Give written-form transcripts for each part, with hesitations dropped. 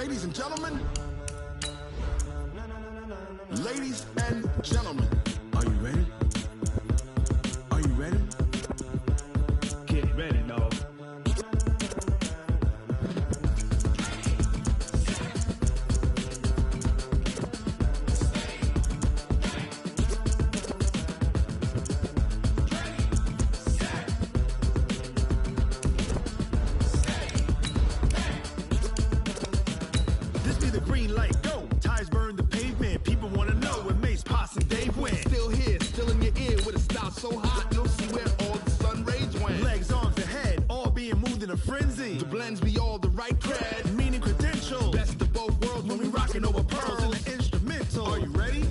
Ladies and gentlemen, are you ready? Are you ready? Get ready, dog. This be the green light, go. Tires burn the pavement. People want to know where Mace, Posse, and Dave went. Still here, still in your ear with a style so hot, you'll see where all the sun rays went. Legs, arms, and head, all being moved in a frenzy. The blends be all the right cred, meaning credentials. Best of both worlds when we rockin' over pearls in the instrumental. Are you ready?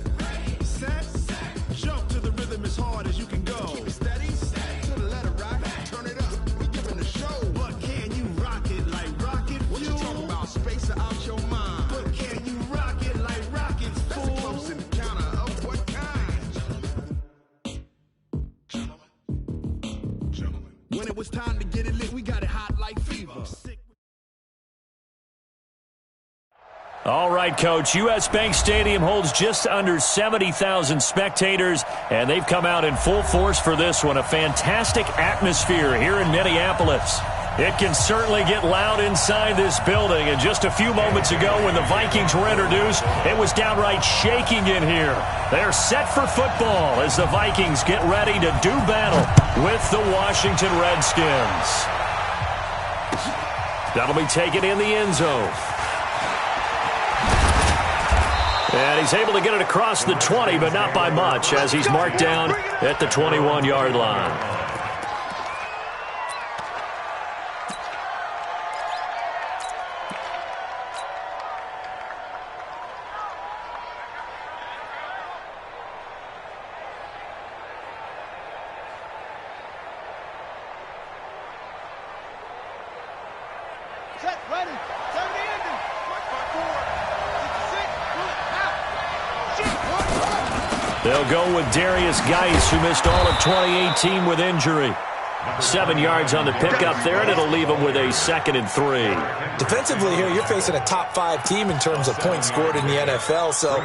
Set, jump to the rhythm as hard as you can go. Keep it steady, to the letter rock, turn it up, we giving a show. But can you rock it like rocket fuel? What you talking about, space or out your mind? But can you rock it like rockets, fool? That's a close encounter of what kind? Gentlemen. When it was time to get it lit, we got it hot like fever. All right, Coach. U.S. Bank Stadium holds just under 70,000 spectators, and they've come out in full force for this one. A fantastic atmosphere here in Minneapolis. It can certainly get loud inside this building, and just a few moments ago when the Vikings were introduced, it was downright shaking in here. They're set for football as the Vikings get ready to do battle with the Washington Redskins. That'll be taken in the end zone. And he's able to get it across the 20, but not by much, as he's marked down at the 21-yard line. Set, ready, 70 ending. They'll go with Darius Geis, who missed all of 2018 with injury. 7 yards on the pickup there, and it'll leave him with a 2nd and 3. Defensively here, you're facing a top-5 team in terms of points scored in the NFL, so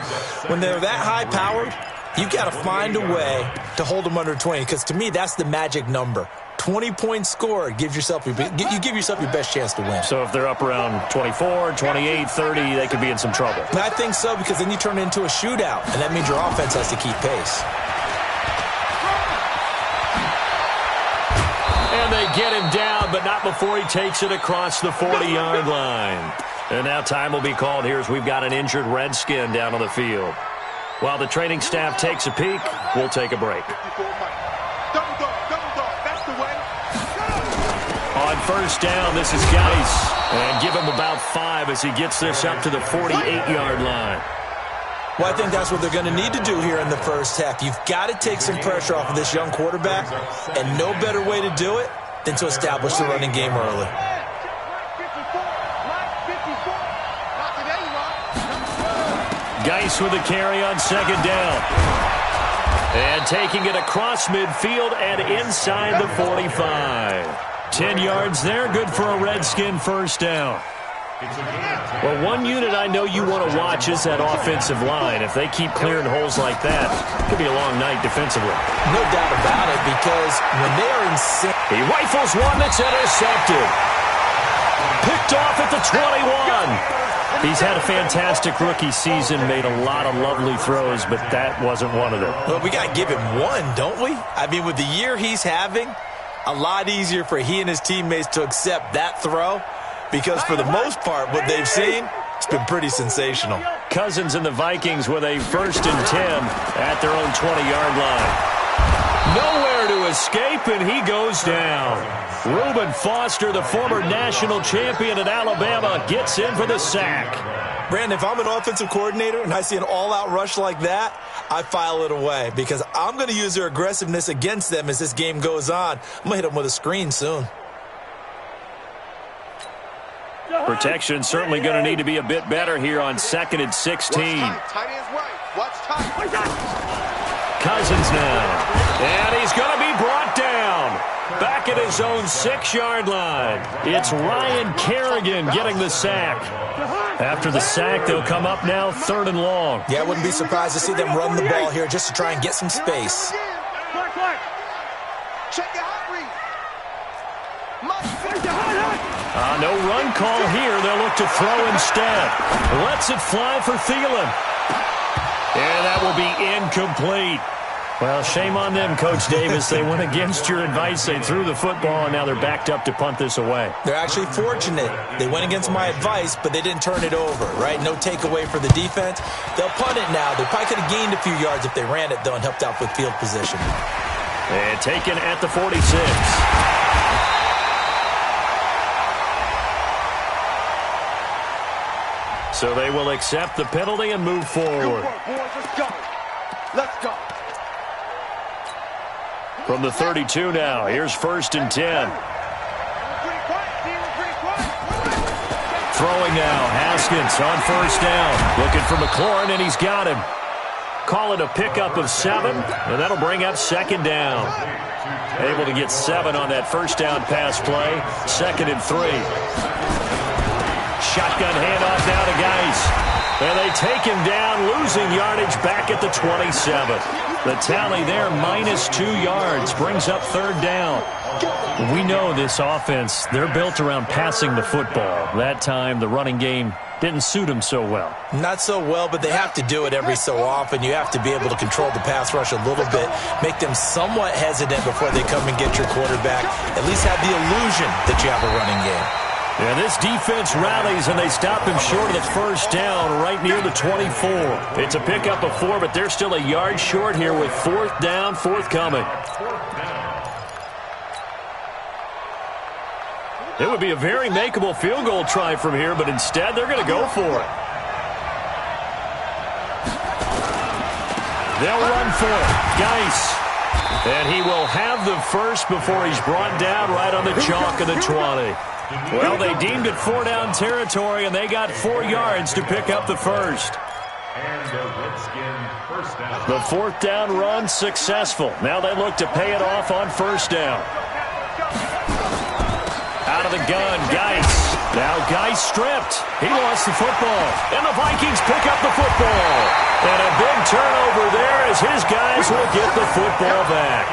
when they're that high-powered, you've got to find a way to hold them under 20, because to me, that's the magic number. 20 points scored, you give yourself your best chance to win. So if they're up around 24, 28, 30, they could be in some trouble. And I think so, because then you turn it into a shootout, and that means your offense has to keep pace. And they get him down, but not before he takes it across the 40-yard line. And now time will be called here as we've got an injured Redskin down on the field. While the training staff takes a peek, we'll take a break. On first down, this is Geis. And give him about 5 as he gets this up to the 48-yard line. Well, I think that's what they're going to need to do here in the first half. You've got to take some pressure off of this young quarterback, and no better way to do it than to establish the running game early. Geis with a carry on 2nd down. And taking it across midfield and inside the 45. 10 yards there, good for a Redskin first down. Well, one unit I know you want to watch is that offensive line. If they keep clearing holes like that, it could be a long night defensively. No doubt about it, because when they are in sync, he rifles one that's intercepted. Picked off at the 21. He's had a fantastic rookie season, made a lot of lovely throws, but that wasn't one of them. Well, we got to give him one, don't we? I mean, with the year he's having, a lot easier for he and his teammates to accept that throw, because for the most part, what they've seen, it's been pretty sensational. Cousins and the Vikings with a 1st and 10 at their own 20-yard line. Nowhere to escape, and he goes down. Reuben Foster, the former national champion at Alabama, gets in for the sack. Brandon, if I'm an offensive coordinator and I see an all-out rush like that, I file it away, because I'm going to use their aggressiveness against them as this game goes on. I'm going to hit them with a screen soon. Protection certainly going to need to be a bit better here on 2nd and 16. Cousins now. And he's going to be brought down. Back at his own 6-yard line. It's Ryan Kerrigan getting the sack. After the sack, they'll come up now 3rd and long. Yeah, I wouldn't be surprised to see them run the ball here just to try and get some space. Check your hot read. No run call here. They'll look to throw instead. Lets it fly for Thielen. And that will be incomplete. Well, shame on them, Coach Davis. They went against your advice. They threw the football, and now they're backed up to punt this away. They're actually fortunate. They went against my advice, but they didn't turn it over, right? No takeaway for the defense. They'll punt it now. They probably could have gained a few yards if they ran it, though, and helped out with field position. And taken at the 46. So they will accept the penalty and move forward. Good work, boys. Let's go. Let's go. From the 32 now, here's 1st and 10. Throwing now, Haskins on 1st down. Looking for McLaurin, and he's got him. Call it a pickup of 7, and that'll bring up 2nd down. Able to get 7 on that 1st down pass play. 2nd and 3. Shotgun handoff now to Geis. And they take him down, losing yardage back at the 27th. The tally there, -2 yards, brings up 3rd down. We know this offense, they're built around passing the football. That time, the running game didn't suit them so well. Not so well, but they have to do it every so often. You have to be able to control the pass rush a little bit, make them somewhat hesitant before they come and get your quarterback. At least have the illusion that you have a running game. And this defense rallies, and they stop him short of the 1st down right near the 24. It's a pickup of 4, but they're still a yard short here with 4th down forthcoming. It would be a very makeable field goal try from here, but instead they're going to go for it. They'll run for it. Geis. And he will have the first before he's brought down right on the chalk of the 20. Well, they deemed it 4-down territory, and they got 4 yards to pick up the first. The 4th down run successful. Now they look to pay it off on 1st down. Out of the gun, Geis. Now Geis stripped. He lost the football. And the Vikings pick up the football. And a big turnover there as his guys will get the football back.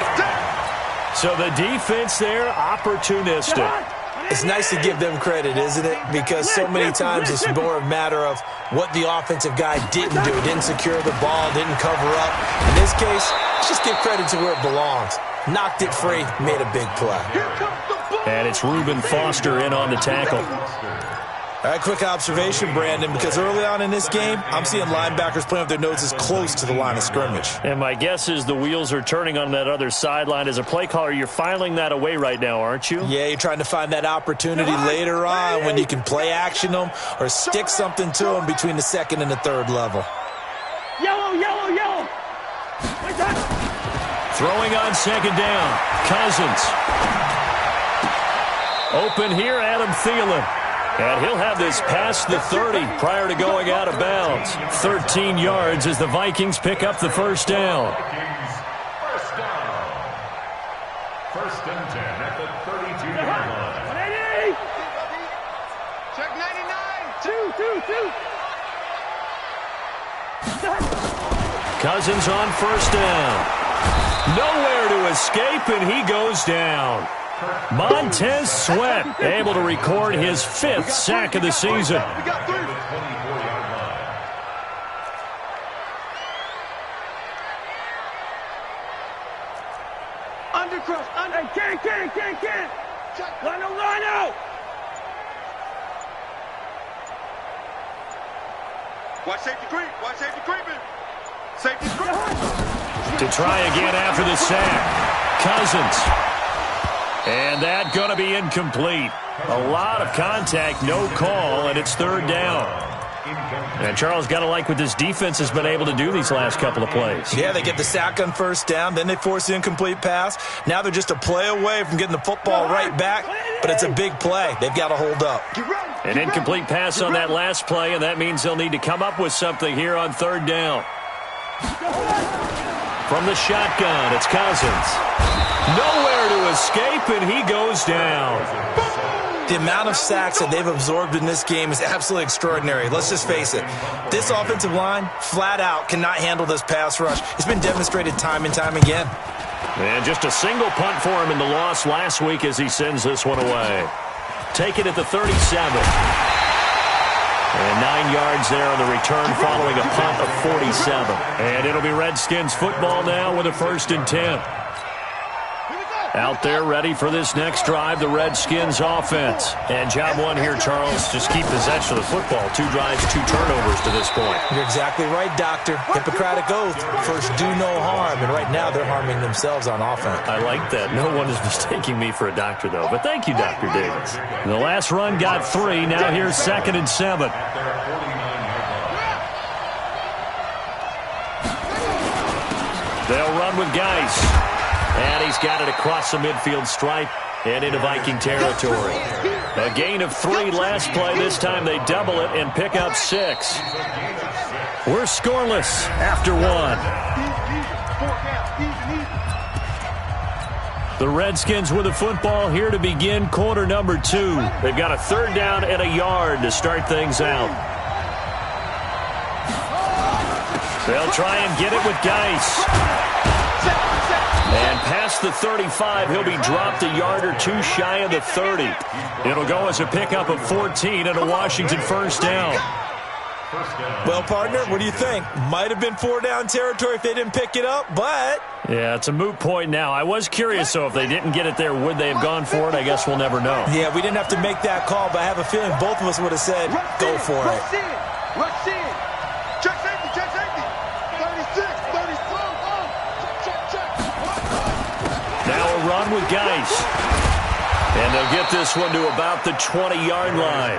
So the defense there, opportunistic. It's nice to give them credit, isn't it? Because so many times it's more a matter of what the offensive guy didn't do. Didn't secure the ball, didn't cover up. In this case, just give credit to where it belongs. Knocked it free, made a big play. And it's Reuben Foster in on the tackle. All right, quick observation, Brandon, because early on in this game, I'm seeing linebackers playing with their noses close to the line of scrimmage. And my guess is the wheels are turning on that other sideline. As a play caller, you're filing that away right now, aren't you? Yeah, you're trying to find that opportunity later on when you can play action them or stick something to them between the 2nd and the 3rd level. Yellow, yellow, yellow. Throwing on 2nd down. Cousins. Open here, Adam Thielen. And he'll have this past the 30 prior to going out of bounds. 13 yards as the Vikings pick up the 1st down. 1st and 10 at the 32-yard line. Check 99. 2. Cousins on 1st down. Nowhere to escape, and he goes down. Montez Sweat able to record his 5th sack of the season. We got 3. Undercross, under. Hey, can't. Line out. Watch safety creeping. Safety creeping. To try again after the sack. Cousins. And that going to be incomplete. A lot of contact, no call, and it's 3rd down. And Charles, got to like what this defense has been able to do these last couple of plays. Yeah, they get the sack on 1st down, then they force the incomplete pass. Now they're just a play away from getting the football right back, but it's a big play. They've got to hold up. An incomplete pass on that last play, and that means they'll need to come up with something here on 3rd down. From the shotgun, it's Cousins. Nowhere to escape, and he goes down. The amount of sacks that they've absorbed in this game is absolutely extraordinary. Let's just face it. This offensive line, flat out, cannot handle this pass rush. It's been demonstrated time and time again. And just a single punt for him in the loss last week as he sends this one away. Take it at the 37. And 9 yards there on the return following a punt of 47. And it'll be Redskins football now with a 1st and 10. Out there ready for this next drive, the Redskins offense. And job one here, Charles, just keep possession of the football. 2 drives, 2 turnovers to this point. You're exactly right, Doctor. Hippocratic oath. First, do no harm. And right now, they're harming themselves on offense. I like that. No one is mistaking me for a doctor, though. But thank you, Dr. Davis. And the last run got 3. Now here's 2nd and 7. They'll run with Geis. And he's got it across the midfield stripe and into Viking territory. A gain of 3 last play. This time they double it and pick up 6. We're scoreless after 1. The Redskins with the football here to begin quarter number 2. They've got a 3rd down and a yard to start things out. They'll try and get it with Geis. And past the 35, he'll be dropped a yard or 2 shy of the 30. It'll go as a pickup of 14 and a Washington 1st down. Well, partner, what do you think? Might have been 4 down territory if they didn't pick it up, but... Yeah, it's a moot point now. I was curious, though, if they didn't get it there, would they have gone for it? I guess we'll never know. Yeah, we didn't have to make that call, but I have a feeling both of us would have said, go for it. Rush in. Check safety, check safety. 36, 34. Now a run with Geis. And they'll get this one to about the 20-yard line.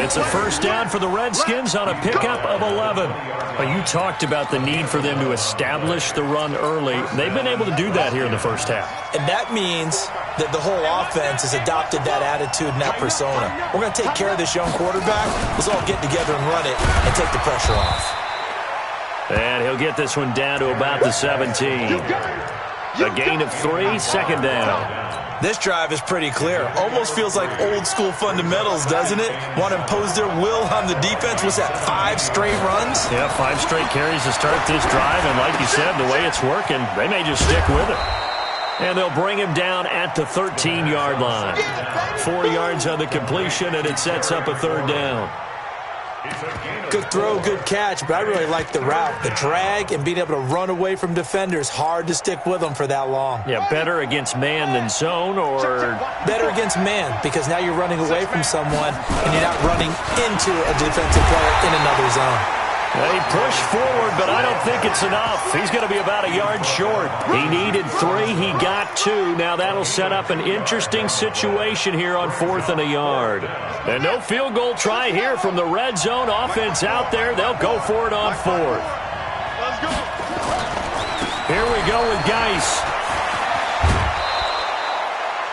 It's a 1st down for the Redskins on a pickup of 11. Well, you talked about the need for them to establish the run early. They've been able to do that here in the first half. And that means that the whole offense has adopted that attitude and that persona. We're going to take care of this young quarterback. Let's all get together and run it and take the pressure off. And he'll get this one down to about the 17. A gain of 3, 2nd down. This drive is pretty clear. Almost feels like old school fundamentals, doesn't it? Want to impose their will on the defense. Was that 5 straight runs? Yeah, 5 straight carries to start this drive. And like you said, the way it's working, they may just stick with it. And they'll bring him down at the 13-yard line. 4 yards on the completion, and it sets up a 3rd down. Good throw, good catch, but I really like the route. The drag and being able to run away from defenders. Hard to stick with them for that long. Yeah, better against man than zone, or... Better against man, because now you're running away from someone and you're not running into a defensive player in another zone. They push forward, but I don't think it's enough. He's going to be about a yard short. He needed 3. He got 2. Now that'll set up an interesting situation here on 4th and a yard. And no field goal try here from the red zone offense out there. They'll go for it on 4th. Here we go with Geis.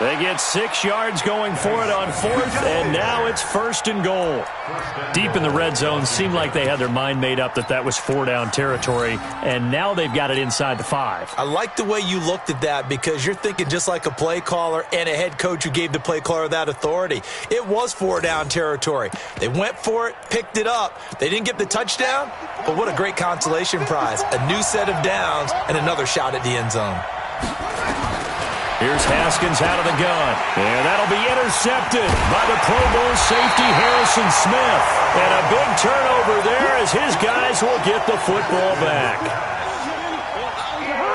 They get 6 yards going for it on 4th, and now it's 1st and goal. Deep in the red zone, seemed like they had their mind made up that that was 4 down territory, and now they've got it inside the 5. I like the way you looked at that because you're thinking just like a play caller and a head coach who gave the play caller that authority. It was 4 down territory. They went for it, picked it up. They didn't get the touchdown, but what a great consolation prize. A new set of downs and another shot at the end zone. Here's Haskins out of the gun. And that'll be intercepted by the Pro Bowl safety Harrison Smith. And a big turnover there as his guys will get the football back.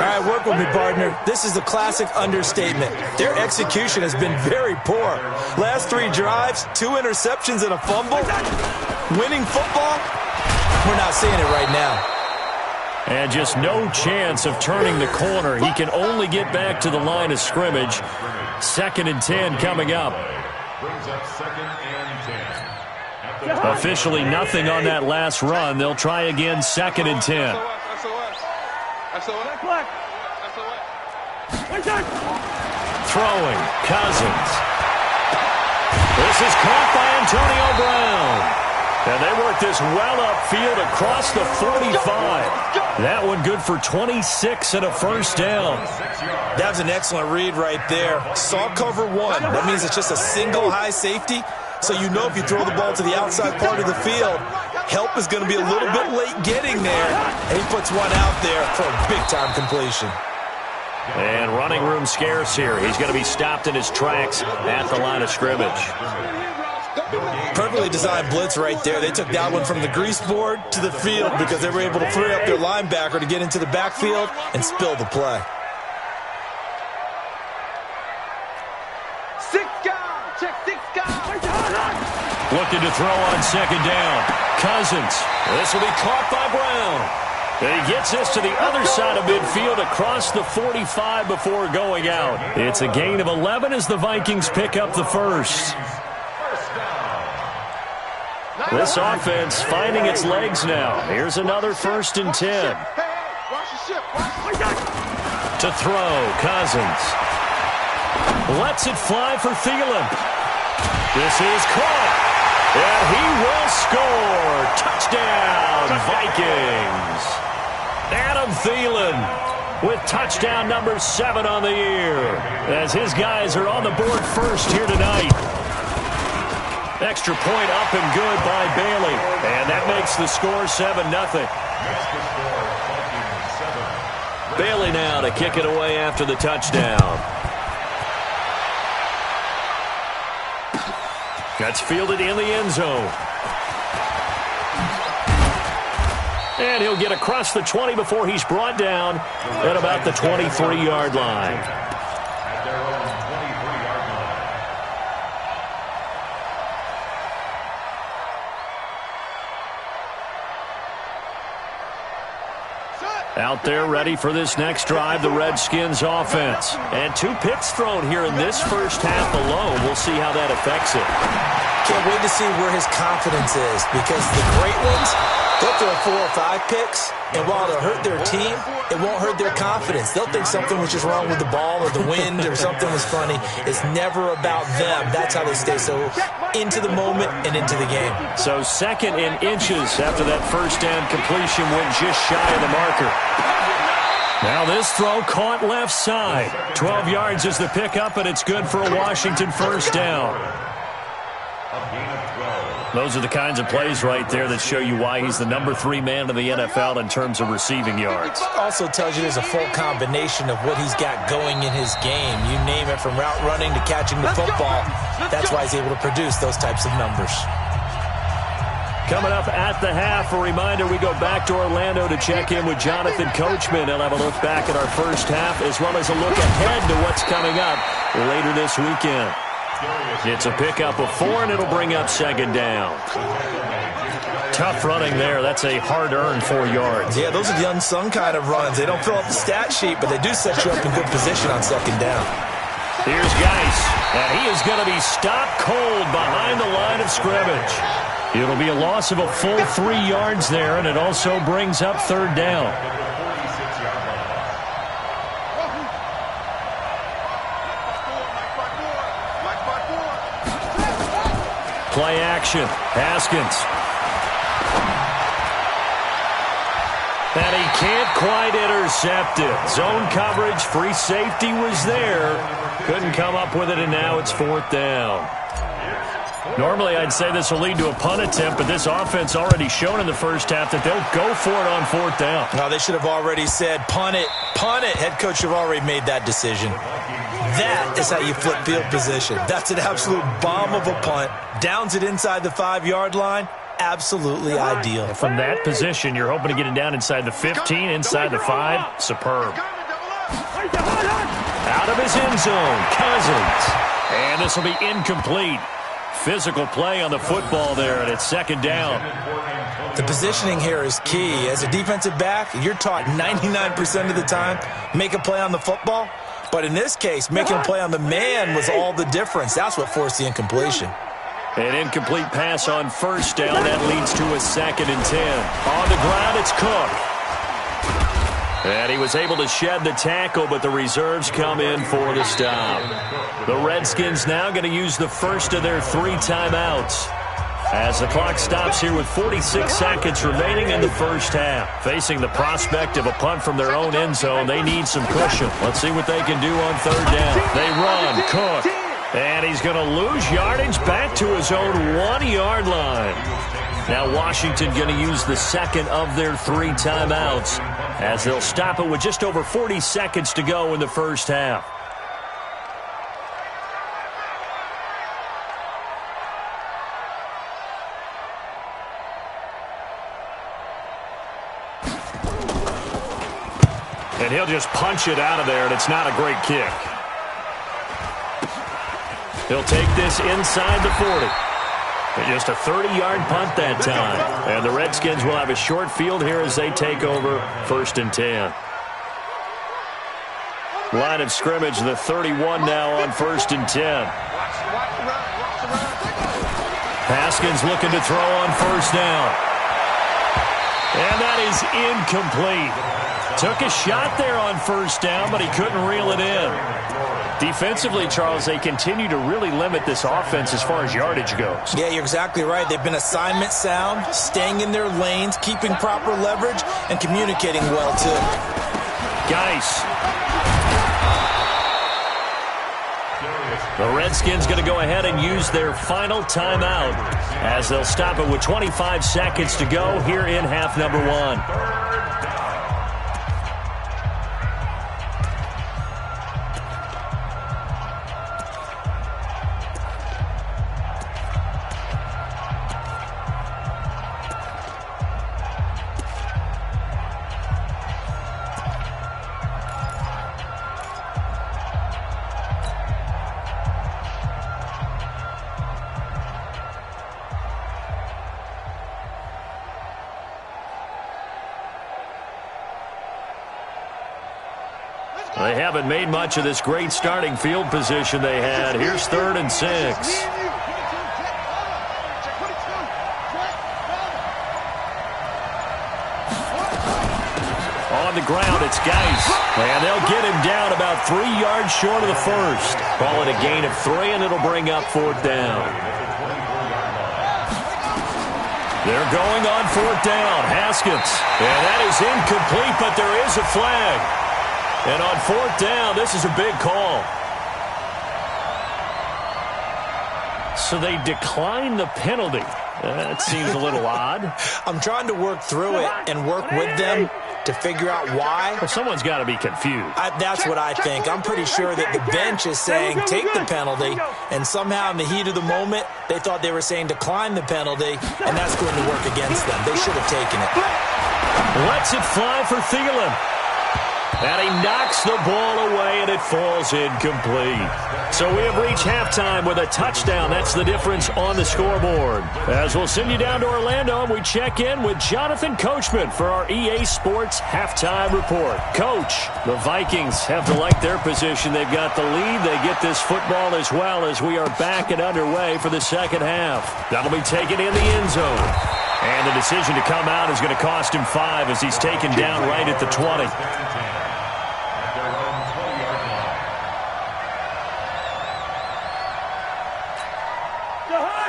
All right, work with me, partner. This is a classic understatement. Their execution has been very poor. Last 3 drives, 2 interceptions and a fumble. Winning football? We're not seeing it right now. And just no chance of turning the corner. He can only get back to the line of scrimmage. 2nd and 10 coming up. Officially nothing on that last run. They'll try again 2nd and 10. Throwing, Cousins. This is caught by Antonio Brown. And they work this well upfield across the 45. That one good for 26 and a first down. That was an excellent read right there. Saw cover one. That means it's just a single high safety. So you know if you throw the ball to the outside part of the field, help is going to be a little bit late getting there. And he puts one out there for a big-time completion. And running room scarce here. He's going to be stopped in his tracks at the line of scrimmage. Perfectly designed blitz right there. They took that one from the grease board to the field because they were able to free up their linebacker to get into the backfield and spill the play. Looking to throw on second down. Cousins. This will be caught by Brown. And he gets this to the other side of midfield across the 45 before going out. It's a gain of 11 as the Vikings pick up the first. This offense finding its legs now. Here's another 1st and 10. To throw, Cousins. Lets it fly for Thielen. This is caught. And he will score. Touchdown, Vikings. Adam Thielen with touchdown number 7 on the year as his guys are on the board first here tonight. Extra point up and good by Bailey. And that makes the score 7-0. Bailey now to kick it away after the touchdown. That's fielded in the end zone. And he'll get across the 20 before he's brought down at about the 23-yard line. Out there ready for this next drive, the Redskins offense. And 2 picks thrown here in this first half alone. We'll see how that affects it. Can't wait to see where his confidence is because the great ones, they'll throw 4 or 5 picks, and while it'll hurt their team, it won't hurt their confidence. They'll think something was just wrong with the ball or the wind or something was funny. It's never about them. That's how they stay so into the moment and into the game. So 2nd and inches after that first down completion went just shy of the marker. Now this throw caught left side. 12 yards is the pickup, and it's good for a Washington first down. Those are the kinds of plays right there that show you why he's the number 3 man in the NFL in terms of receiving yards. Also tells you there's a full combination of what he's got going in his game. You name it, from route running to catching the football. That's why he's able to produce those types of numbers. Coming up at the half, a reminder, we go back to Orlando to check in with Jonathan Coachman. He'll have a look back at our first half as well as a look ahead to what's coming up later this weekend. It's a pickup of 4, and it'll bring up second down. Tough running there. That's a hard-earned 4 yards. Yeah, those are the unsung kind of runs. They don't fill up the stat sheet, but they do set you up in good position on second down. Here's Geis, and he is going to be stopped cold behind the line of scrimmage. It'll be a loss of a full 3 yards there, and it also brings up third down. Play action. Haskins. And he can't quite intercept it. Zone coverage, free safety was there. Couldn't come up with it, and now it's 4th down. Normally, I'd say this will lead to a punt attempt, but this offense already shown in the first half that they'll go for it on 4th down. No, they should have already said, punt it, punt it. Head coach should have already made that decision. That is how you flip field position. That's an absolute bomb of a punt. Downs it inside the 5-yard line. Absolutely ideal. From that position, you're hoping to get it down inside the 15, inside the 5. Superb. Out of his end zone, Cousins. And this will be incomplete. Physical play on the football there, and it's second down. The positioning here is key. As a defensive back, you're taught 99% of the time, make a play on the football. But in this case, making a play on the man was all the difference. That's what forced the incompletion. An incomplete pass on first down. That leads to a 2nd and 10. On the ground, it's Cook. And he was able to shed the tackle, but the reserves come in for the stop. The Redskins now going to use the first of their 3 timeouts. as the clock stops here with 46 seconds remaining in the first half. Facing the prospect of a punt from their own end zone, they need some cushion. Let's see what they can do on third down. They run, Cook, and he's going to lose yardage back to his own 1-yard line. Now Washington going to use the second of their 3 timeouts as they'll stop it with just over 40 seconds to go in the first half. And he'll just punch it out of there, and it's not a great kick. He'll take this inside the 40. And just a 30-yard punt that time. And the Redskins will have a short field here as they take over 1st and 10. Line of scrimmage, the 31 now on 1st and 10. Haskins looking to throw on 1st down. And that is incomplete. Took a shot there on 1st down, but he couldn't reel it in. Defensively, Charles, they continue to really limit this offense as far as yardage goes. Yeah, you're exactly right. They've been assignment sound, staying in their lanes, keeping proper leverage, and communicating well, too. Geis. The Redskins going to go ahead and use their final timeout as they'll stop it with 25 seconds to go here in half number 1. They haven't made much of this great starting field position they had. Here's 3rd and 6. On the ground, it's Geis. And they'll get him down about 3 yards short of the first. Call it a gain of 3, and it'll bring up 4th down. They're going on 4th down. Haskins. And that is incomplete, but there is a flag. And on 4th down, this is a big call. So they decline the penalty. That seems a little odd. I'm trying to work through it and work with them to figure out why. Well, someone's got to be confused. That's what I think. I'm pretty sure that the bench is saying take the penalty, and somehow in the heat of the moment, they thought they were saying decline the penalty, and that's going to work against them. They should have taken it. Lets it fly for Thielen. And he knocks the ball away, and it falls incomplete. So we have reached halftime with a touchdown. That's the difference on the scoreboard. As we'll send you down to Orlando, and we check in with Jonathan Coachman for our EA Sports Halftime Report. Coach, the Vikings have to like their position. They've got the lead. They get this football as well as we are back and underway for the second half. That'll be taken in the end zone. And the decision to come out is going to cost him 5 as he's taken down right at the 20.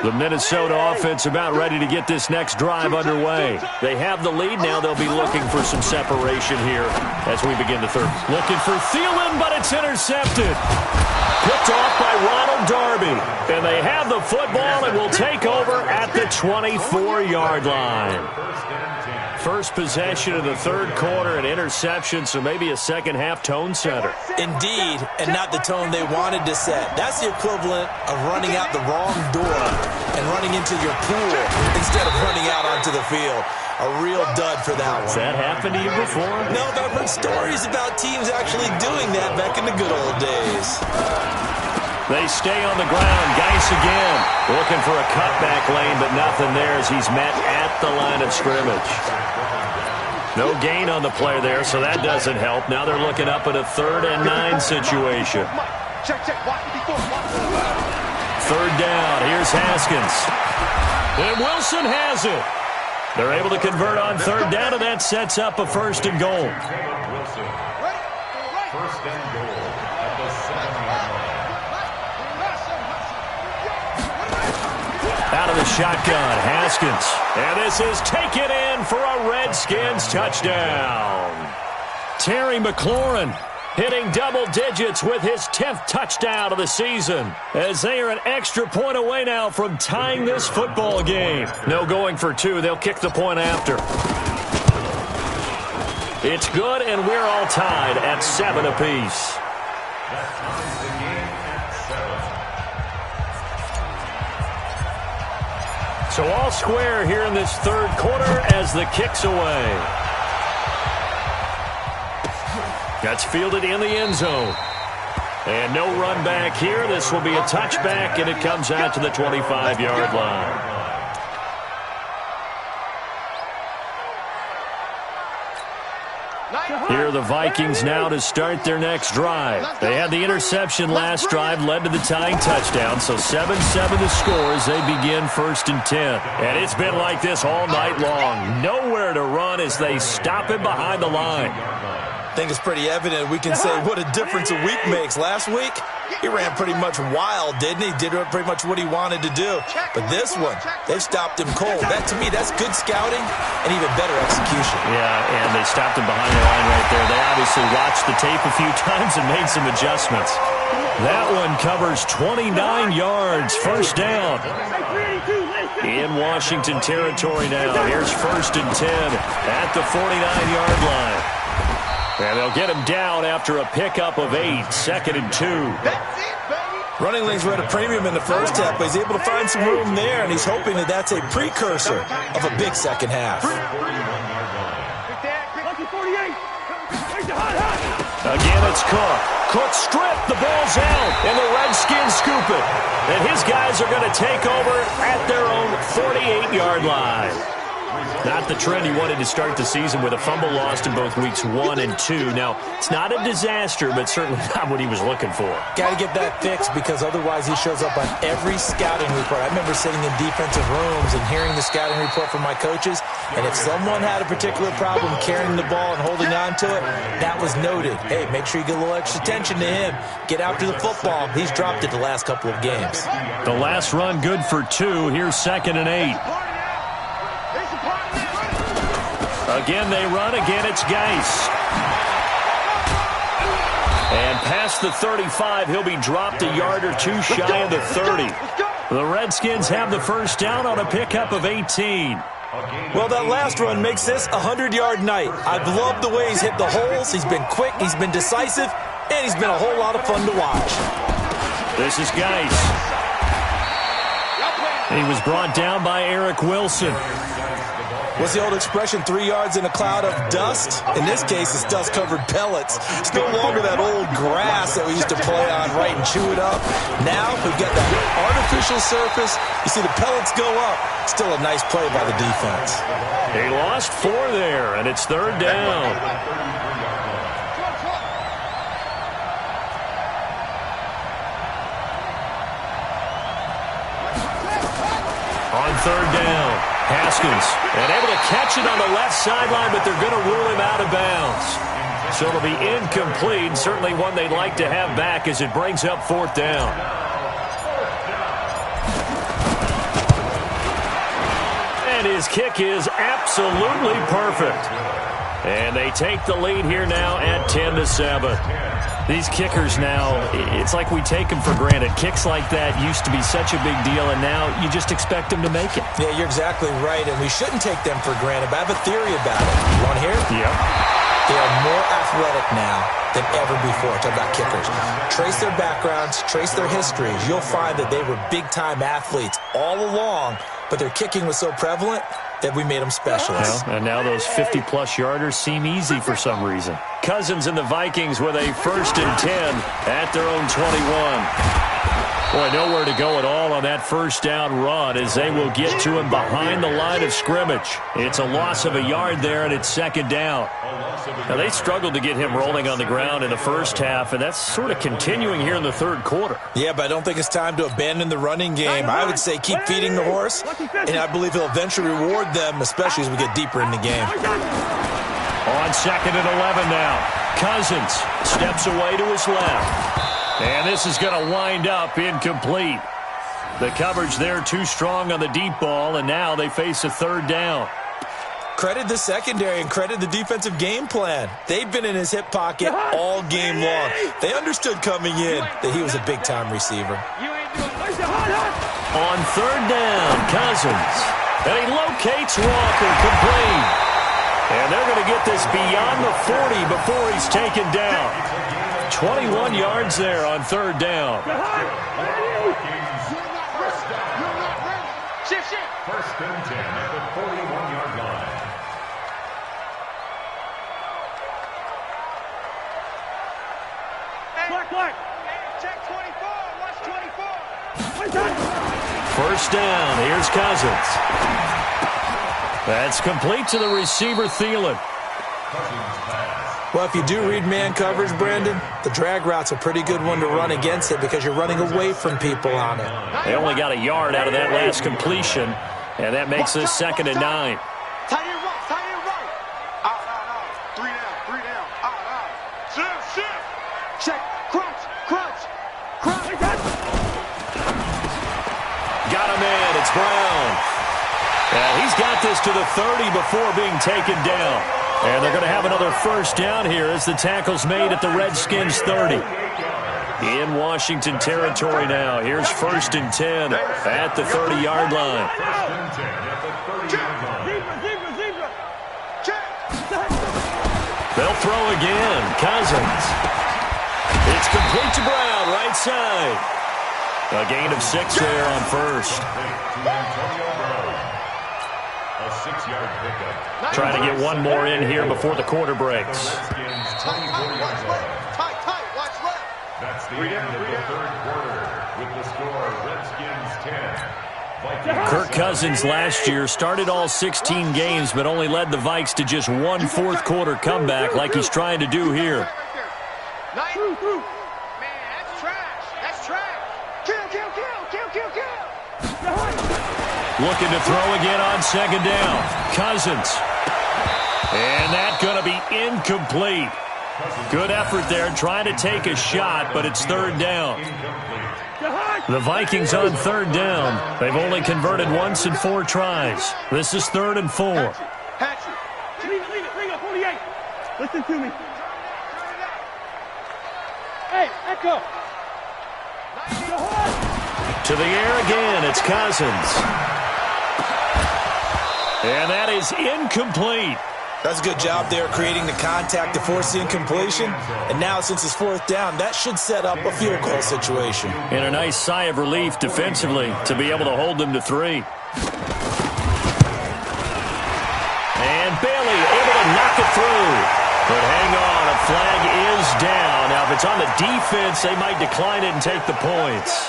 The Minnesota offense about ready to get this next drive underway. They have the lead now. They'll be looking for some separation here as we begin the third. Looking for Thielen, but it's intercepted. Picked off by Ronald Darby. And they have the football and will take over at the 24-yard line. First possession of the third quarter, an interception, so maybe a second-half tone setter. Indeed, and not the tone they wanted to set. That's the equivalent of running out the wrong door and running into your pool instead of running out onto the field. A real dud for that one. Has that happened to you before? No, but I've heard stories about teams actually doing that back in the good old days. They stay on the ground. Geis again. Looking for a cutback lane, but nothing there as he's met at the line of scrimmage. No gain on the play there, so that doesn't help. Now they're looking up at a 3rd and 9 situation. Third down. Here's Haskins. And Wilson has it. They're able to convert on 3rd down, and that sets up a 1st and goal. Wilson. 1st and goal at the 7-yard line. Out of the shotgun, Haskins. And this is taken in for a Redskins touchdown. Terry McLaurin hitting double digits with his 10th touchdown of the season, as they are an extra point away now from tying this football game. No going for two. They'll kick the point after. It's good, and we're all tied at 7 apiece. So all square here in this third quarter as the kick's away. That's fielded in the end zone. And no run back here. This will be a touchback, and it comes out to the 25-yard line. Here are the Vikings now to start their next drive. They had the interception last drive, led to the tying touchdown, so 7-7 the score as they begin 1st and 10. And it's been like this all night long. Nowhere to run as they stop him behind the line. I think it's pretty evident we can say what a difference a week makes. Last week, he ran pretty much wild, didn't he? Did pretty much what he wanted to do. But this one, they've stopped him cold. That, to me, that's good scouting and even better execution. Yeah, and they stopped him behind the line right there. They obviously watched the tape a few times and made some adjustments. That one covers 29 yards, 1st down. In Washington territory now. Here's 1st and 10 at the 49-yard line. And they'll get him down after a pickup of 8, 2nd and 2. Running lanes were at a premium in the first half, but he's able to find some room there, and he's hoping that that's a precursor of a big second half. Again, it's Cook. Cook stripped. The ball's out, and the Redskins scoop it. And his guys are going to take over at their own 48-yard line. Not the trend he wanted to start the season with a fumble lost in both weeks 1 and 2. Now, it's not a disaster, but certainly not what he was looking for. Got to get that fixed because otherwise he shows up on every scouting report. I remember sitting in defensive rooms and hearing the scouting report from my coaches, and if someone had a particular problem carrying the ball and holding on to it, that was noted. Hey, make sure you get a little extra attention to him. Get after the football. He's dropped it the last couple of games. The last run good for 2. Here's 2nd and 8. Again, they run. Again, it's Geis. And past the 35, he'll be dropped a yard or two shy of the 30. The Redskins have the 1st down on a pickup of 18. Well, that last run makes this a 100-yard night. I've loved the way he's hit the holes. He's been quick, he's been decisive, and he's been a whole lot of fun to watch. This is Geis. He was brought down by Eric Wilson. What's the old expression, 3 yards in a cloud of dust? In this case, it's dust-covered pellets. It's no longer that old grass that we used to play on, right, and chew it up. Now, we've got that artificial surface. You see the pellets go up. Still a nice play by the defense. He lost 4 there, and it's 3rd down. On 3rd down, Haskins, and able to catch it on the left sideline, but they're going to rule him out of bounds. So it'll be incomplete, certainly one they'd like to have back as it brings up 4th down. And his kick is absolutely perfect. And they take the lead here now at 10-7. These kickers now, it's like we take them for granted. Kicks like that used to be such a big deal, and now you just expect them to make it. Yeah, you're exactly right, and we shouldn't take them for granted, but I have a theory about it. You want to hear it? Yep. They are more athletic now than ever before. Talk about kickers. Trace their backgrounds, trace their histories. You'll find that they were big-time athletes all along, but their kicking was so prevalent that we made them specialists. Well, and now those 50-plus yarders seem easy for some reason. Cousins and the Vikings with a 1st and 10 at their own 21. Boy, nowhere to go at all on that 1st down run as they will get to him behind the line of scrimmage. It's a loss of a yard there, and it's 2nd down. Now, they struggled to get him rolling on the ground in the first half, and that's sort of continuing here in the 3rd quarter. Yeah, but I don't think it's time to abandon the running game. I would say keep feeding the horse, and I believe he'll eventually reward them, especially as we get deeper in the game. On 2nd and 11 now, Cousins steps away to his left. And this is going to wind up incomplete. The coverage there too strong on the deep ball, and now they face a third down. Credit the secondary and credit the defensive game plan. They've been in his hip pocket all game long. They understood coming in that he was a big-time receiver. On third down, Cousins. And he locates Walker, complete. And they're going to get this beyond the 40 before he's taken down. 21 yards there on third down. First and 10 at the 41-yard line. Black. Check 24. Watch 24. First down. Here's Cousins. That's complete to the receiver, Thielen. Well, if you do read man coverage, Brandon, the drag route's a pretty good one to run against it because you're running away from people on it. They only got a yard out of that last completion, and that makes this 2nd and 9. Tight end right. Out. 3 down. Out. Shift. Check. Crunch. Got him in. It's Brown. And he's got this to the 30 before being taken down. And they're going to have another first down here as the tackle's made at the Redskins 30. In Washington territory now. Here's 1st and 10 at the 30-yard line. They'll throw again. Cousins. It's complete to Brown, right side. A gain of 6 there on first. A 6-yard pickup. Trying to get one more in here before the quarter breaks. Tight. Watch left. That's the end of the third quarter with the score Redskins 10. Kirk Cousins last year started all 16 games but only led the Vikes to just one fourth-quarter comeback like he's trying to do here. Man, that's trash. Kill. Looking to throw again on 2nd down. Cousins. And that's going to be incomplete. Good effort there trying to take a shot, but it's 3rd down. The Vikings on 3rd down. They've only converted once in 4 tries. This is 3rd and 4. Leave it. 48. Listen to me. Hey, Echo. To the air again, it's Cousins. And that is incomplete. That's a good job there creating the contact to force the incompletion. And now since it's 4th down, that should set up a field goal situation. And a nice sigh of relief defensively to be able to hold them to 3. And Bailey able to knock it through. But hang on, a flag is down. Now if it's on the defense, they might decline it and take the points.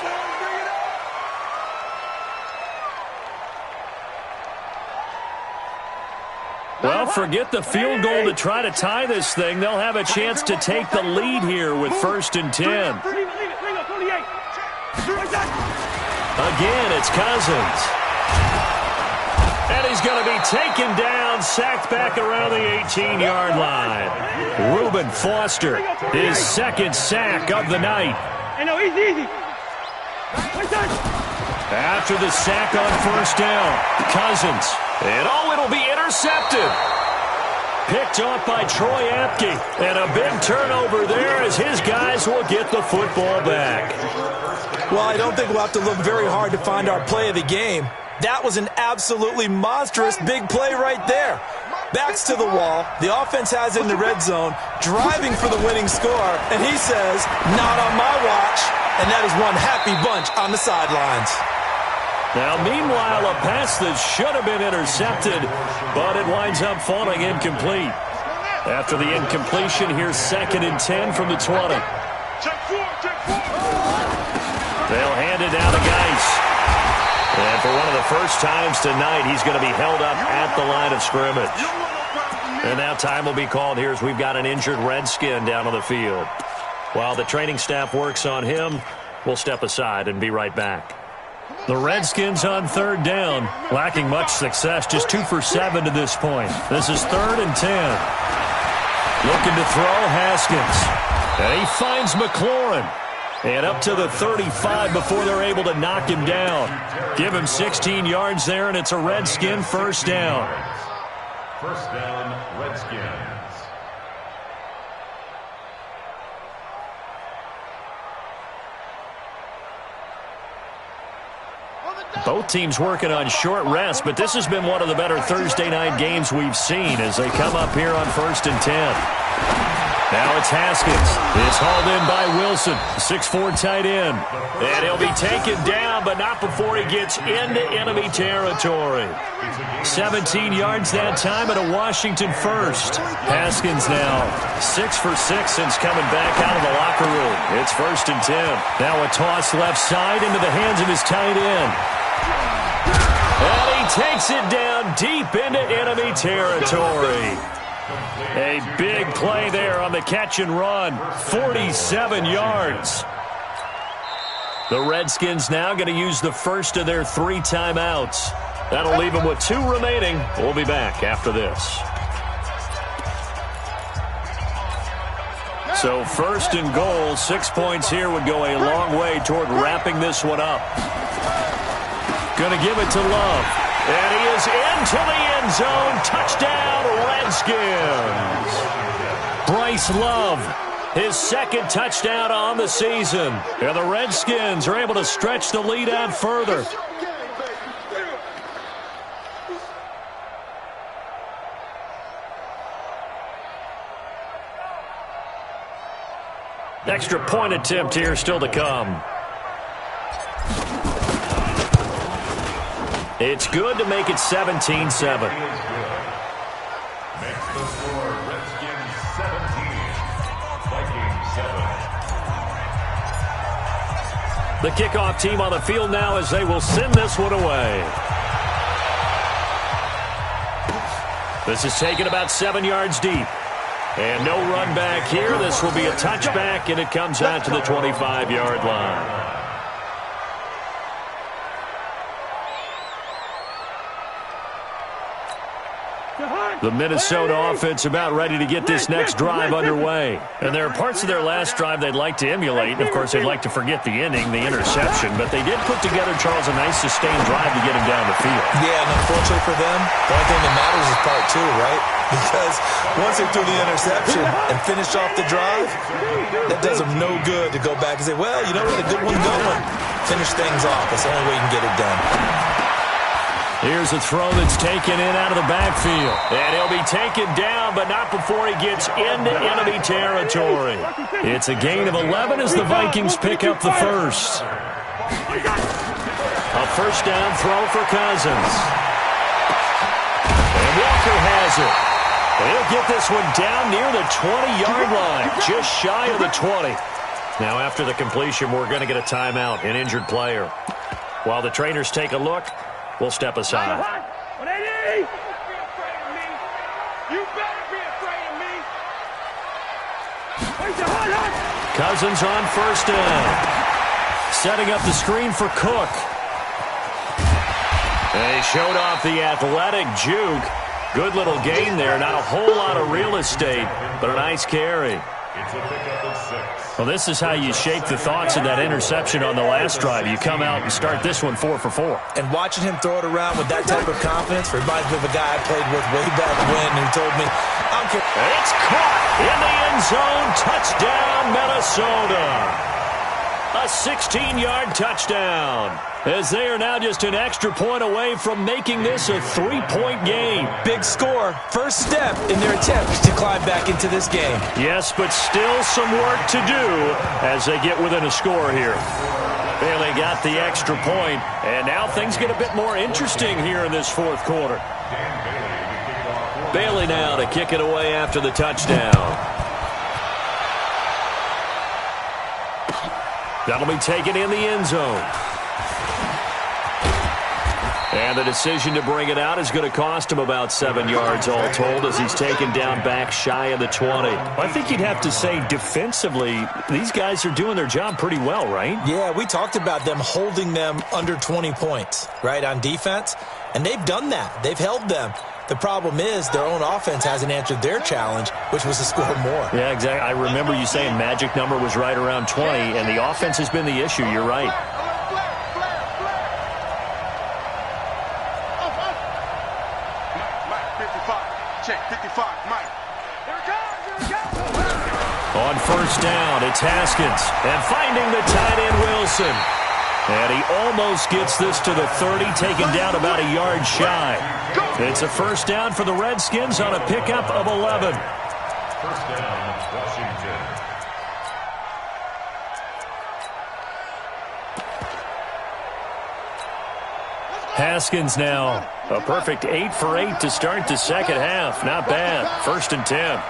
Well, forget the field goal to try to tie this thing. They'll have a chance to take the lead here with 1st and 10. Again, it's Cousins. And he's going to be taken down, sacked back around the 18-yard line. Reuben Foster, his 2nd sack of the night. Easy. After the sack on 1st down, Cousins. And it'll be intercepted. Picked off by Troy Apke. And a big turnover there as his guys will get the football back. Well, I don't think we'll have to look very hard to find our play of the game. That was an absolutely monstrous big play right there. Backs to the wall. The offense has it in the red zone, driving for the winning score. And he says, not on my watch. And that is one happy bunch on the sidelines. Now, meanwhile, a pass that should have been intercepted, but it winds up falling incomplete. After the incompletion, here's 2nd and 10 from the 20. They'll hand it down to Geis. And for one of the first times tonight, he's going to be held up at the line of scrimmage. And now time will be called here as we've got an injured Redskin down on the field. While the training staff works on him, we'll step aside and be right back. The Redskins on 3rd down, lacking much success, just 2 for 7 to this point. This is 3rd and 10. Looking to throw, Haskins. And he finds McLaurin. And up to the 35 before they're able to knock him down. Give him 16 yards there, and it's a Redskin first down. First down, Redskins. Both teams working on short rest, but this has been one of the better Thursday night games we've seen as they come up here on 1st and 10. Now it's Haskins. It's hauled in by Wilson, 6'4" tight end. And he'll be taken down, but not before he gets into enemy territory. 17 yards that time at a Washington first. Haskins now 6 for 6 since coming back out of the locker room. It's 1st and 10. Now a toss left side into the hands of his tight end. And he takes it down deep into enemy territory. A big play there on the catch and run. 47 yards. The Redskins now going to use the first of their 3 timeouts. That'll leave them with 2 remaining. We'll be back after this. So 1st and goal, 6 points here would go a long way toward wrapping this one up. Going to give it to Love. And he is into the end zone. Touchdown, Redskins. Bryce Love, his 2nd touchdown on the season. And the Redskins are able to stretch the lead out further. Extra point attempt here still to come. It's good to make it 17-7. Makes the score Redskins 17, Vikings 7. The kickoff team on the field now as they will send this one away. This is taken about 7 yards deep. And no run back here. This will be a touchback, and it comes out to the 25-yard line. The Minnesota offense about ready to get this next drive underway. And there are parts of their last drive they'd like to emulate. And, of course, they'd like to forget the ending, the interception. But they did put together, Charles, a nice sustained drive to get him down the field. Yeah, and unfortunately for them, the only thing that matters is part 2, right? Because once they threw the interception and finished off the drive, that does them no good to go back and say, well, you know what, a good one going. Finish things off. That's the only way you can get it done. Here's a throw that's taken in out of the backfield. And he'll be taken down, but not before he gets into enemy territory. It's a gain of 11 as the Vikings pick up the first. A first down throw for Cousins. And Walker has it. And he'll get this one down near the 20-yard line, just shy of the 20. Now after the completion, we're going to get a timeout, an injured player. While the trainers take a look, we'll step aside. Cousins on first down. Setting up the screen for Cook. And he showed off the athletic juke. Good little gain there. Not a whole lot of real estate, but a nice carry. It's a pickup of 6. Well, this is how you shape the thoughts of that interception on the last drive. You come out and start this one 4 for 4. And watching him throw it around with that type of confidence reminds me of a guy I played with way back when who told me, I don't care. It's caught in the end zone. Touchdown, Minnesota. A 16-yard touchdown. As they are now just an extra point away from making this a 3-point game. Big score. First step in their attempt to climb back into this game. Yes, but still some work to do as they get within a score here. Bailey got the extra point, and now things get a bit more interesting here in this 4th quarter. Bailey now to kick it away after the touchdown. That'll be taken in the end zone. And the decision to bring it out is going to cost him about 7 yards all told as he's taken down back shy of the 20. I think you'd have to say defensively, these guys are doing their job pretty well, right? Yeah, we talked about them holding them under 20 points, right, on defense. And they've done that. They've held them. The problem is their own offense hasn't answered their challenge, which was to score more. Yeah, exactly. I remember you saying magic number was right around 20, and the offense has been the issue. You're right. Mike, 55. Check, 55, Mike. Here it goes, here it goes. On first down, it's Haskins. And finding the tight end, Wilson. And he almost gets this to the 30, taken down about a yard shy. It's a first down for the Redskins on a pickup of 11. First down, Washington. Haskins now. A perfect 8 for 8 to start the second half. Not bad. First and 10.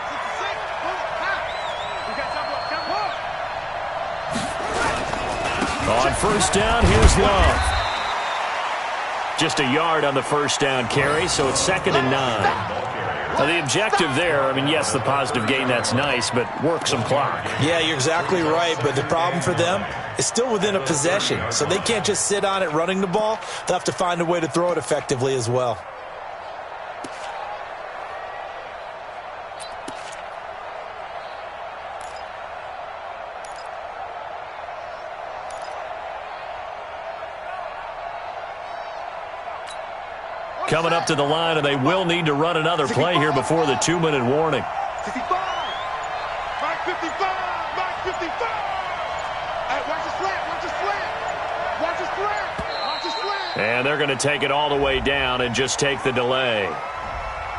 On first down, here's Love. Just a yard on the first down carry, so it's 2nd and 9. Now, the objective there, I mean, yes, the positive gain, that's nice, but work some clock. Yeah, you're exactly right, but the problem for them is still within a possession, so they can't just sit on it running the ball. They'll have to find a way to throw it effectively as well. Coming up to the line, and they will need to run another play here before the 2-minute warning. 55. Mike 55. Mike 55. Hey, watch the slant. Watch the slant. Watch the slant. Watch the slant. And they're going to take it all the way down and just take the delay.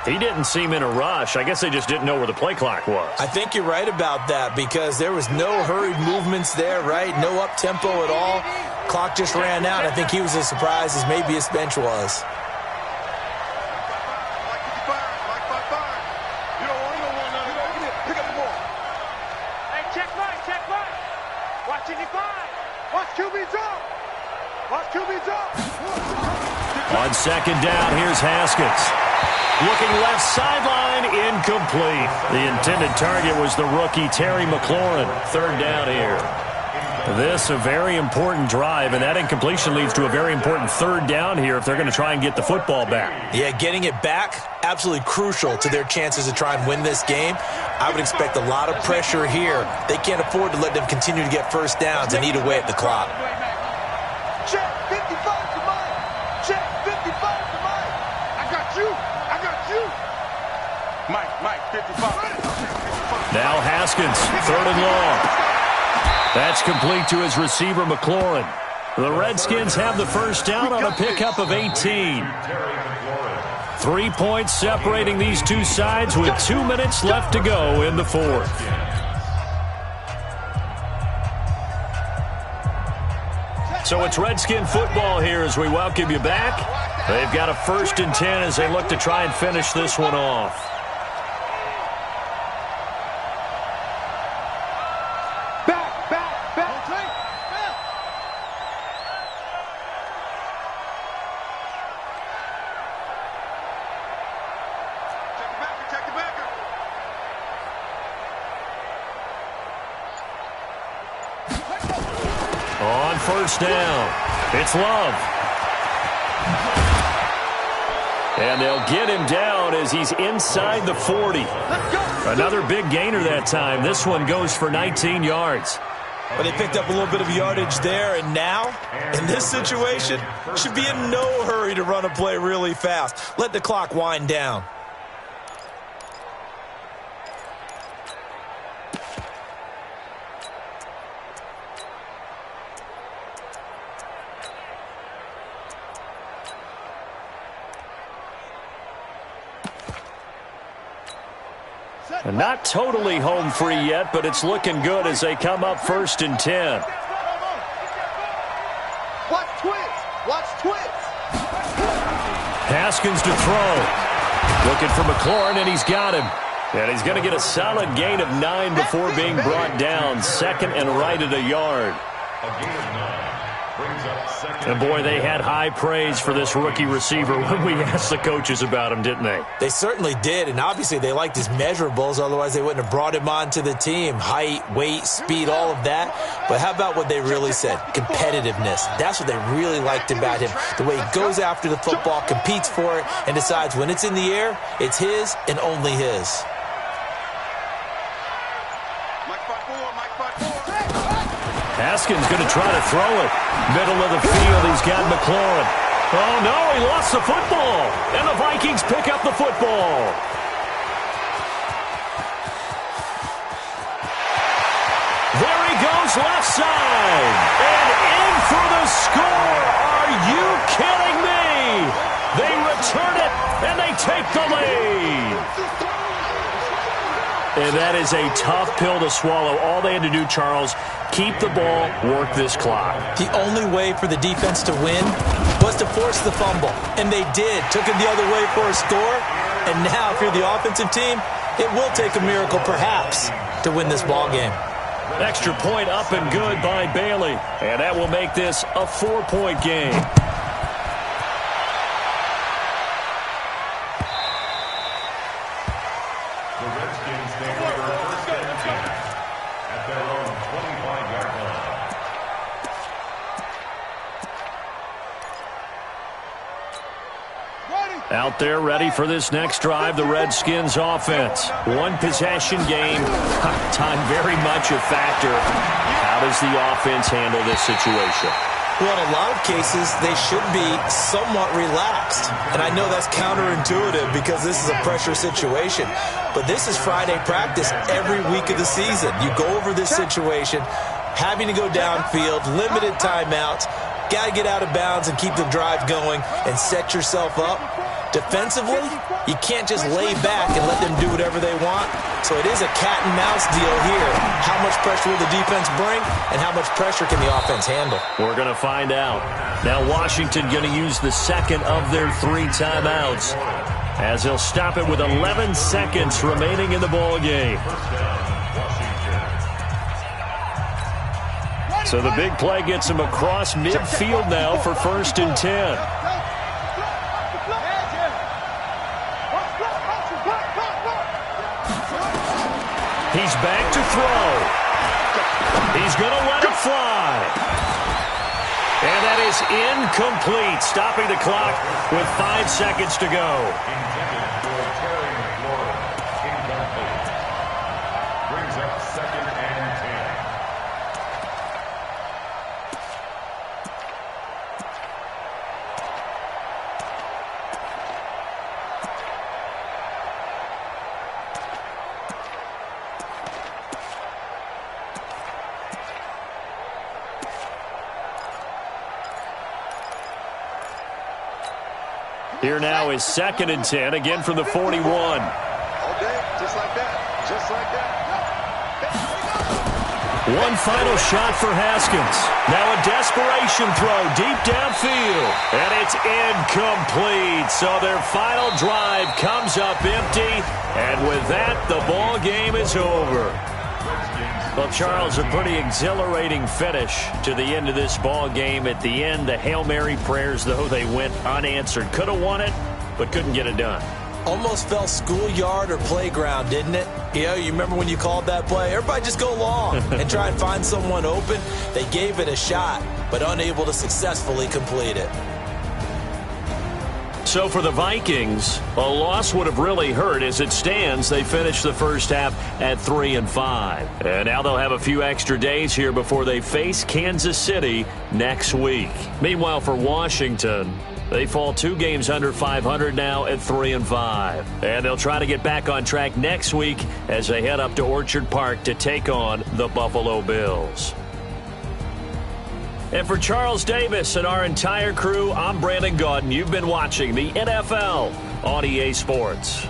He didn't seem in a rush. I guess they just didn't know where the play clock was. I think you're right about that because there was no hurried movements there, right? No up-tempo at all. Clock just ran out. I think he was as surprised as maybe his bench was. On second down, here's Haskins. Looking left sideline, incomplete. The intended target was the rookie Terry McLaurin. Third down here. This a very important drive, and that incompletion leads to a very important third down here if they're going to try and get the football back. Yeah, getting it back, absolutely crucial to their chances to try and win this game. I would expect a lot of pressure here. They can't afford to let them continue to get first downs and eat away at the clock. Check 55 to Mike. Check 55 to Mike. I got you. I got you. Mike 55. Now Haskins, 3rd and long. That's complete to his receiver, McLaurin. The Redskins have the first down on a pickup of 18. 3 points separating these two sides with 2 minutes left to go in the fourth. So it's Redskin football here as we welcome you back. They've got a 1st and 10 as they look to try and finish this one off. On first down, it's Love. And they'll get him down as he's inside the 40. Another big gainer that time. This one goes for 19 yards. But they picked up a little bit of yardage there, and now, in this situation, should be in no hurry to run a play really fast. Let the clock wind down. And not totally home free yet, but it's looking good as they come up 1st and 10. Watch twins. Watch twins. Haskins to throw. Looking for McLaurin, and he's got him. And he's going to get a solid gain of 9 before being brought down. 2nd and right at a yard. A gain of 9. Brings up second. And boy, they had high praise for this rookie receiver when we asked the coaches about him, didn't they? They certainly did, and obviously they liked his measurables, otherwise they wouldn't have brought him onto the team. Height, weight, speed, all of that. But how about what they really said? Competitiveness. That's what they really liked about him. The way he goes after the football, competes for it, and decides when it's in the air, it's his and only his. Haskins going to try to throw it. Middle of the field, he's got McLaurin. Oh, no, he lost the football. And the Vikings pick up the football. There he goes, left side. And in for the score. Are you kidding me? They return it, and they take the lead. And that is a tough pill to swallow. All they had to do, Charles, keep the ball, work this clock. The only way for the defense to win was to force the fumble. And they did. Took it the other way for a score. And now, if you're the offensive team, it will take a miracle, perhaps, to win this ball game. Extra point up and good by Bailey. And that will make this a 4-point game. Out there ready for this next drive, the Redskins offense. One possession game. Time very much a factor. How does the offense handle this situation? Well, in a lot of cases, they should be somewhat relaxed. And I know that's counterintuitive because this is a pressure situation. But this is Friday practice every week of the season. You go over this situation, having to go downfield, limited timeouts, got to get out of bounds and keep the drive going and set yourself up. Defensively, you can't just lay back and let them do whatever they want. So it is a cat and mouse deal here. How much pressure will the defense bring, and how much pressure can the offense handle? We're going to find out. Now Washington going to use the second of their 3 timeouts as they'll stop it with 11 seconds remaining in the ball game. So the big play gets him across midfield now for 1st and 10. He's back to throw. He's going to let it fly. And that is incomplete, stopping the clock with 5 seconds to go. Intended for Terry McLaurin. Incomplete. Brings up 2nd and 10. Here now is 2nd and 10, again from the 41. All day, just like that. Just like that. One final shot for Haskins. Now a desperation throw deep downfield. And it's incomplete. So their final drive comes up empty. And with that, the ball game is over. Well, Charles, a pretty exhilarating finish to the end of this ball game. At the end, the Hail Mary prayers, though, they went unanswered. Could have won it, but couldn't get it done. Almost felt schoolyard or playground, didn't it? You remember when you called that play? Everybody just go long and try and find someone open. They gave it a shot, but unable to successfully complete it. So for the Vikings, a loss would have really hurt. As it stands, they finished the first half at 3-5. And now they'll have a few extra days here before they face Kansas City next week. Meanwhile, for Washington, they fall 2 games under 500 now at 3-5. And they'll try to get back on track next week as they head up to Orchard Park to take on the Buffalo Bills. And for Charles Davis and our entire crew, I'm Brandon Gaudin. You've been watching the NFL on EA Sports.